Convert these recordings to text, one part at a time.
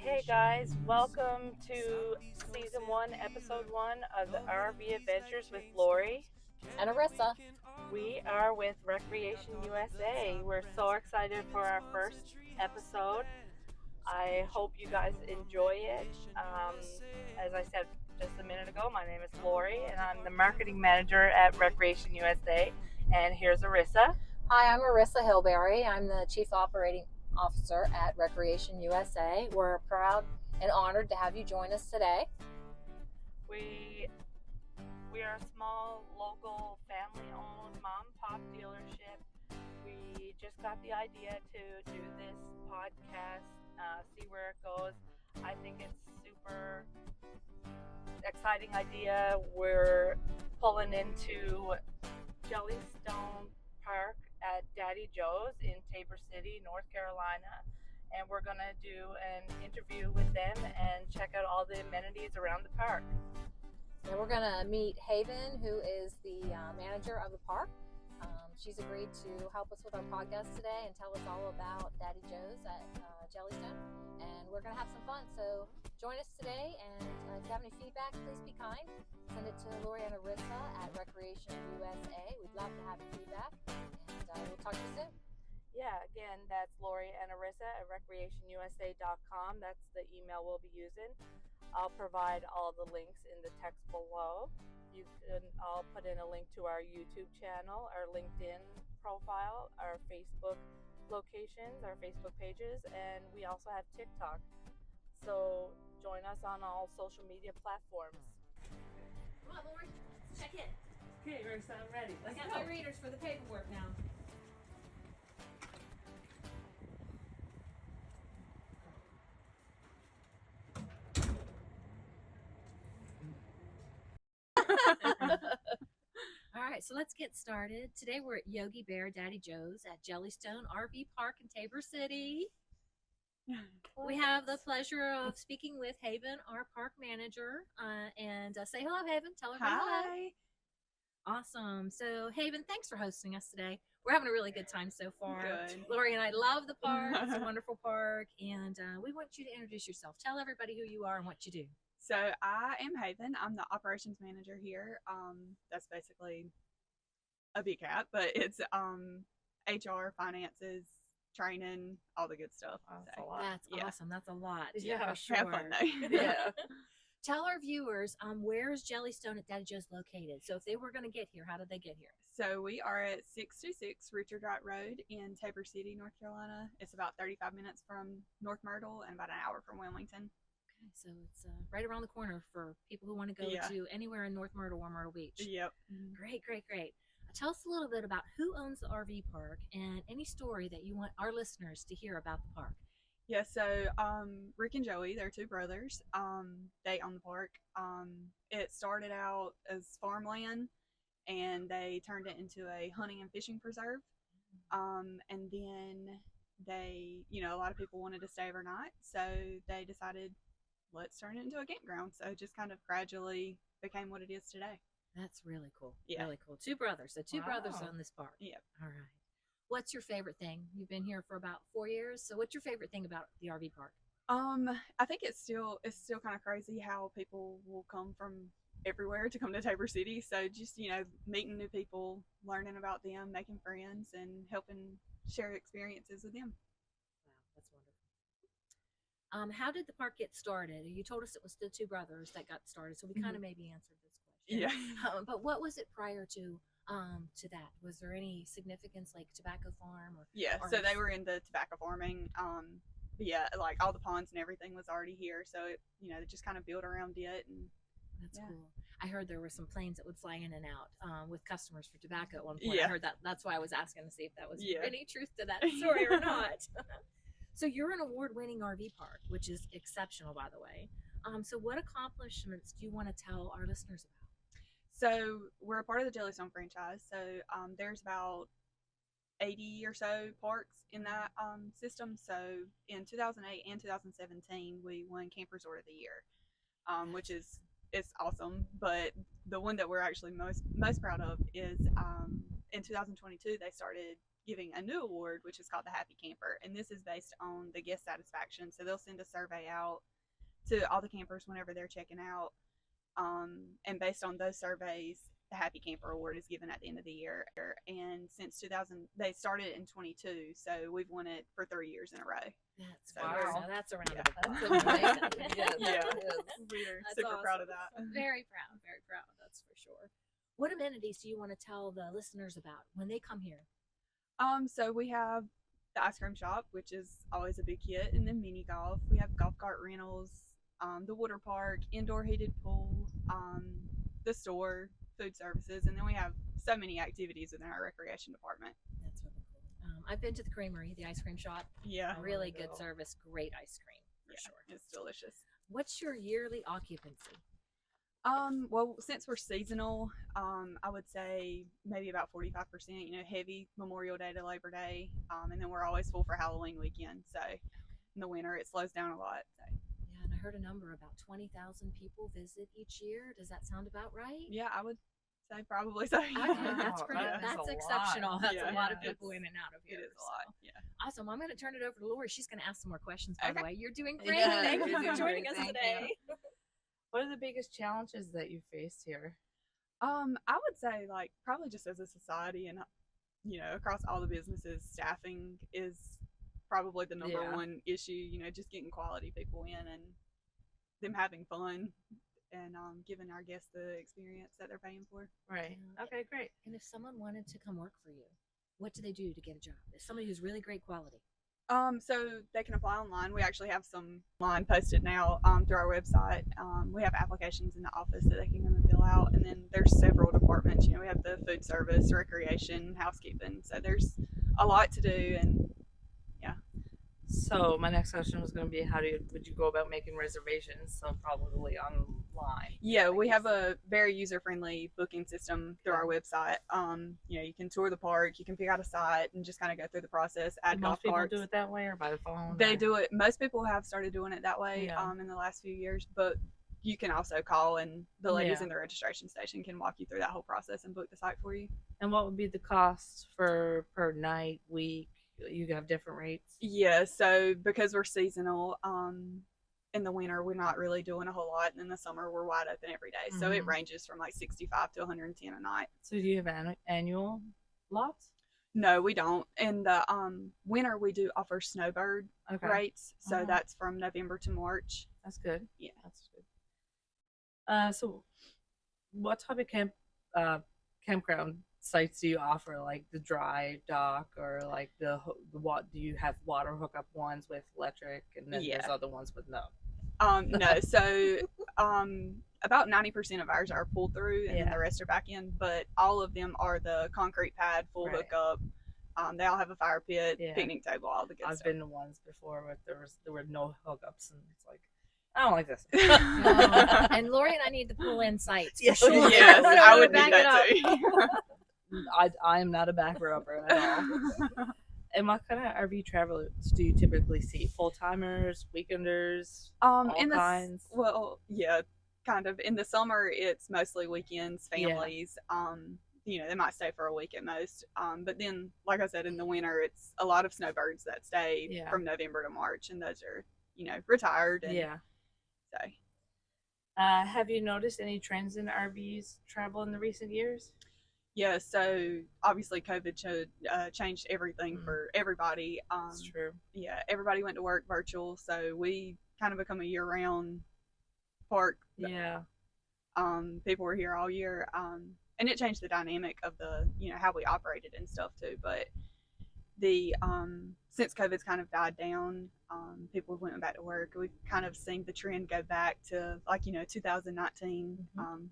Hey guys, welcome to season 1, episode 1 of the RV Adventures with Lori and Arrissa. We are with Recreation USA. We're so excited for our first episode. I hope you guys enjoy it. As I said just a minute ago, my name is Lori and I'm the marketing manager at Recreation USA. And here's Arrissa. Hi, I'm Arrissa Hillberry. I'm the Chief Operating Officer at Recreation USA. We're proud and honored to have you join us today. We are a small, local, family-owned mom-pop dealership. We just got the idea to do this podcast, see where it goes. I think it's super exciting idea. We're pulling into Jellystone Park at Daddy Joe's in Tabor City, North Carolina, and we're gonna do an interview with them and check out all the amenities around the park. And we're gonna meet Haven, who is the manager of the park. She's agreed to help us with our podcast today and tell us all about Daddy Joe's at Jellystone, and we're gonna have some fun. So join us today, and if you have any feedback, please be kind. Send it to Lori and Arrissa at Recreation USA. We'd love to have your feedback, and we'll talk to you soon. Yeah, again, that's Lori and Arrissa at recreationusa.com. That's the email we'll be using. I'll provide all the links in the text below. I'll put in a link to our YouTube channel, our LinkedIn profile, our Facebook locations, our Facebook pages, and we also have TikTok. So join us on all social media platforms. Come on, Lori, check in. Okay, Arrissa, I'm ready. I got my readers for the paperwork now. All right, so let's get started. Today we're at Yogi Bear Daddy Joe's at Jellystone RV Park in Tabor City. We have the pleasure of speaking with Haven, our park manager, and say hello, Haven. Tell everybody hello. Awesome. So, Haven, thanks for hosting us today. We're having a really good time so far. Good. Lori and I love the park. It's a wonderful park, and we want you to introduce yourself. Tell everybody who you are and what you do. So I am Haven. I'm the operations manager here. That's basically a big hat, but it's HR, finances, training, all the good stuff. That's So, a lot. That's awesome. That's a lot. Yeah, for sure. have fun though. Yeah. Tell our viewers, where's Jellystone at Daddy Joe's located? So if they were going to get here, how did they get here? So we are at 626 Richard Wright Road in Tabor City, North Carolina. It's about 35 minutes from North Myrtle and about an hour from Wilmington. Okay, so it's right around the corner for people who want to go to anywhere in North Myrtle or Myrtle Beach. Yep. Great. Tell us a little bit about who owns the RV park and any story that you want our listeners to hear about the park. Yeah, so Rick and Joey, they're two brothers. They own the park. It started out as farmland, and they turned it into a hunting and fishing preserve. And then they, a lot of people wanted to stay overnight, so they decided, let's turn it into a campground. So it just kind of gradually became what it is today. That's really cool. Yeah. Really cool. Two brothers. So two brothers Wow. own this park. Yep. All right. What's your favorite thing? You've been here for about 4 years. So what's your favorite thing about the RV park? I think it's still kind of crazy how people will come from everywhere to come to Tabor City. So just, meeting new people, learning about them, making friends, and helping share experiences with them. Wow, that's wonderful. How did the park get started? You told us it was the two brothers that got started, so we kind of maybe answered this question. Yeah. But what was it prior to that? Was there any significance, like tobacco farm or? Yeah, so they were into tobacco farming. But yeah, like all the ponds and everything was already here, so it, they just kind of built around it. And that's yeah. cool. I heard there were some planes that would fly in and out with customers for tobacco at one point. Yeah. I heard that. That's why I was asking to see if that was Yeah. any truth to that story or not. So you're an award-winning RV park, which is exceptional, by the way. So what accomplishments do you want to tell our listeners about? So we're a part of the Jellystone franchise. So there's about 80 or so parks in that system. So in 2008 and 2017, we won Camp Resort of the Year, which is awesome. But the one that we're actually most proud of is in 2022 they started giving a new award, which is called the Happy Camper. And this is based on the guest satisfaction. So they'll send a survey out to all the campers whenever they're checking out. And based on those surveys, the Happy Camper Award is given at the end of the year. And since 2000, they started in 22, so we've won it for 3 years in a row. That's So wow. we're- That's a round yeah. of applause. That's amazing. Yes, Yeah. that is. We're That's super awesome. proud of that. Very proud. Very proud. That's for sure. What amenities do you want to tell the listeners about when they come here? So we have the ice cream shop, which is always a big hit, and then mini golf. We have golf cart rentals, the water park, indoor heated pool, the store, food services, and then we have so many activities within our recreation department. That's really cool. I've been to the creamery, the ice cream shop. Yeah, Really good service, great ice cream for sure. it's delicious. What's your yearly occupancy? Well, since we're seasonal, I would say maybe about 45%, heavy Memorial Day to Labor Day. And then we're always full for Halloween weekend. So in the winter, it slows down a lot. So. Yeah, and I heard a number about 20,000 people visit each year. Does that sound about right? Yeah, I would say probably so. Okay, that's pretty. that is That's a exceptional. lot. That's Yeah. a lot of Yeah. people in and out of It here. is a lot. Yeah. Awesome. I'm going to turn it over to Lori. She's going to ask some more questions. By the Okay. way, you're doing great. Yeah, Thank you're you for doing joining great. us Thank today. What are the biggest challenges that you faced here? I would say probably just as a society and across all the businesses, staffing is probably the number Yeah. one issue. Just getting quality people in and them having fun and giving our guests the experience that they're paying for. Right. Yeah. Okay, great. And if someone wanted to come work for you, what do they do to get a job? If somebody who's really great quality. So they can apply online. We actually have some line posted now through our website. We have applications in the office that they can come and fill out, and then there's several departments. We have the food service, recreation, housekeeping. So there's a lot to do, and So my next question was going to be, would you go about making reservations? So probably online. yeah, we have a very user-friendly booking system through our website. You can tour the park, you can pick out a site, and just kind of go through the process. Add Do golf most people carts. do it that way or by the phone? They or- do it. Most people have started doing it that way Yeah. in the last few years, but you can also call, and the ladies Yeah. in the registration station can walk you through that whole process and book the site for you. And what would be the cost for per night, week? You have different rates? Yeah, so because we're seasonal, in the winter we're not really doing a whole lot, and in the summer we're wide open every day. So it Mhm. ranges from 65 to 110 a night. So do you have annual lots? No, we don't. In the winter we do offer snowbird Okay. rates, so Uh-huh. that's from November to March. That's good. Yeah. That's good. So what type of campground sites do you offer? Like the dry dock or like what do you have water hookup ones with electric and then there's Yeah. other ones with no? No, so about 90% of ours are pull through, and then Yeah. the rest are back in. But all of them are the concrete pad, full Right. hookup. They all have a fire pit, Yeah. picnic table, all the good I've stuff. been to ones before where there were no hookups and it's like I don't like this. And Lori and I need to pull in sites. For Yeah. sure. Yes, We're I gonna would need back it that up. too. I am not a back rubber at all. And what kind of RV travelers do you typically see? Full timers, weekenders, all In the kinds? yeah, kind of. In the summer, it's mostly weekends, Yeah. families. They might stay for a week at most. But then, like I said, in the winter, it's a lot of snowbirds that stay Yeah. from November to March, and those are retired. And Yeah. So. Have you noticed any trends in RVs travel in the recent years? Yeah, so obviously COVID changed everything Mm. for everybody. That's true. Yeah, everybody went to work virtual, so we kind of become a year-round park. Yeah. People were here all year, and it changed the dynamic of the how we operated and stuff too. But the since COVID's kind of died down, people went back to work. We've kind of seen the trend go back to 2019,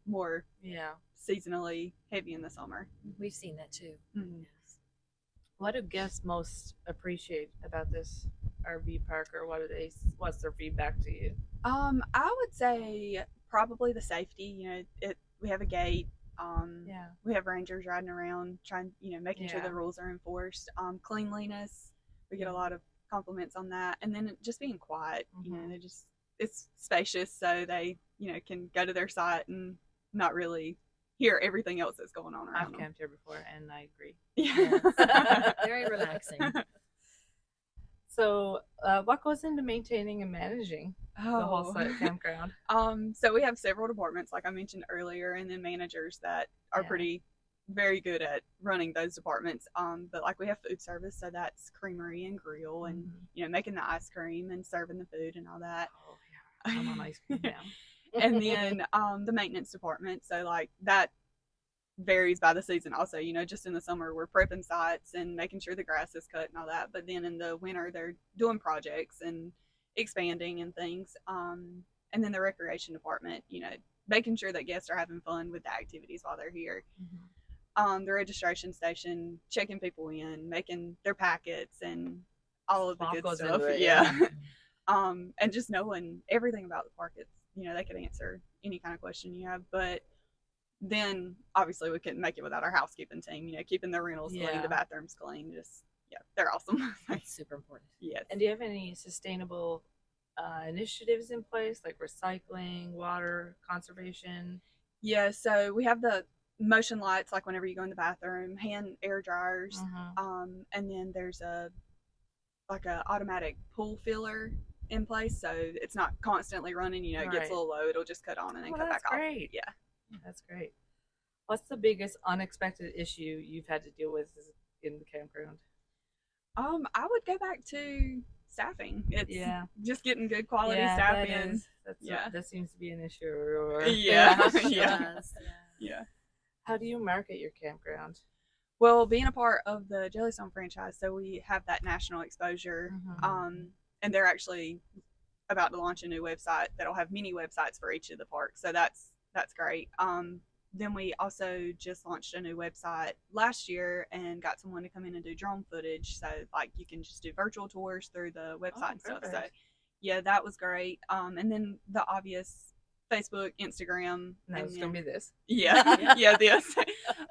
more Yeah. seasonally heavy in the summer. We've seen that too. Mhm. Yes. What do guests most appreciate about this RV park, or what's their feedback to you? I would say probably the safety. We have a gate. Yeah. We have rangers riding around, trying, making sure Yeah. the rules are enforced. Cleanliness, we get a lot of compliments on that, and then just being quiet. It's spacious, so they, can go to their site and not really hear everything else that's going on I've around them. camped here before, and I agree. Yeah. Very relaxing. So, what goes into maintaining and managing the whole site campground? So we have several departments, like I mentioned earlier, and then managers that are Yeah. very good at running those departments. But like we have food service, so that's creamery and grill, and Mhm. making the ice cream and serving the food and all that. Oh yeah, I'm on ice cream now. And then the maintenance department, so like that varies by the season also. Just in the summer we're prepping sites and making sure the grass is cut and all that, but then in the winter they're doing projects and expanding and things. And then the recreation department, making sure that guests are having fun with the activities while they're here. The registration station, checking people in, making their packets and all of the good Goes stuff. into it, Yeah. And just knowing everything about the park. It's they could answer any kind of question you have, but then obviously we couldn't make it without our housekeeping team, keeping the rentals clean, Yeah. the bathrooms clean. Just, they're awesome. That's super important. Yes. And do you have any sustainable initiatives in place, like recycling, water conservation? Yeah, so we have the motion lights, like whenever you go in the bathroom, hand air dryers, and then there's a automatic pool filler in place, so it's not constantly running. It gets Right. a little low, it'll just cut on and then cut That's back off. great. Yeah. That's great. What's the biggest unexpected issue you've had to deal with in the campground? I would go back to staffing. It's Yeah. just getting good quality Yeah, staff that in. is. That seems to be an issue. Or, Yeah. Sure Yeah. does, Yeah. How do you market your campground? Well, being a part of the Jellystone franchise, so we have that national exposure. And they're actually about to launch a new website that'll have mini websites for each of the parks. So that's great. Then we also just launched a new website last year and got someone to come in and do drone footage. So like you can just do virtual tours through the website and stuff. So perfect. yeah, that was great. And then the obvious Facebook, Instagram. No, it's gonna be this. Yeah, yeah, this.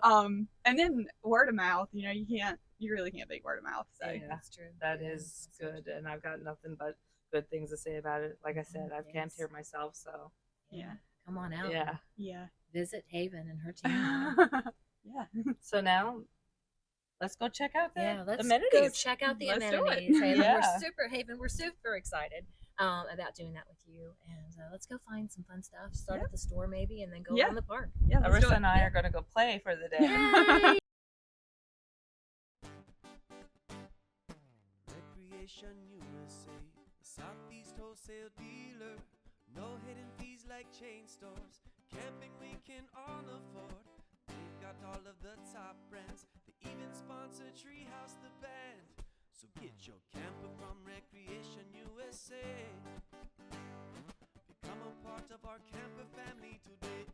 And then word of mouth. You really can't beat word of mouth. So Yeah. That's true. That Yeah, is that's so good, true. and I've got nothing but good things to say about it. Like I said, I've camped Yes. here myself, so yeah, Come on out. yeah. yeah, Visit Haven and her team. yeah. So now, let's go check out the Let's amenities. go check out the Let's do it. amenities. Haven. Yeah. We're super excited about doing that with you. And let's go find some fun stuff. Start at the store maybe, and then go Yeah. around the park. Yeah, let's do Arrissa it. and I are going to go play for the day. Yay! Recreation USA, a Southeast wholesale dealer. No hidden fees like chain stores. Camping we can all afford. They've got all of the top brands. They even sponsor Treehouse the band. So get your camper from Recreation USA. Become a part of our camper family today.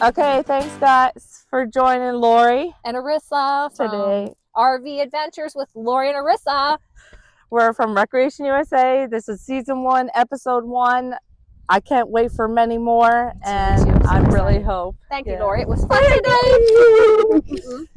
Okay, thanks guys for joining Lori And Arrissa from today. RV Adventures with Lori and Arrissa. We're from Recreation USA. This is season 1, episode 1. I can't wait for many more, and too. I'm so I really excited. hope. Thank you, Yeah. Lori. It was fun today.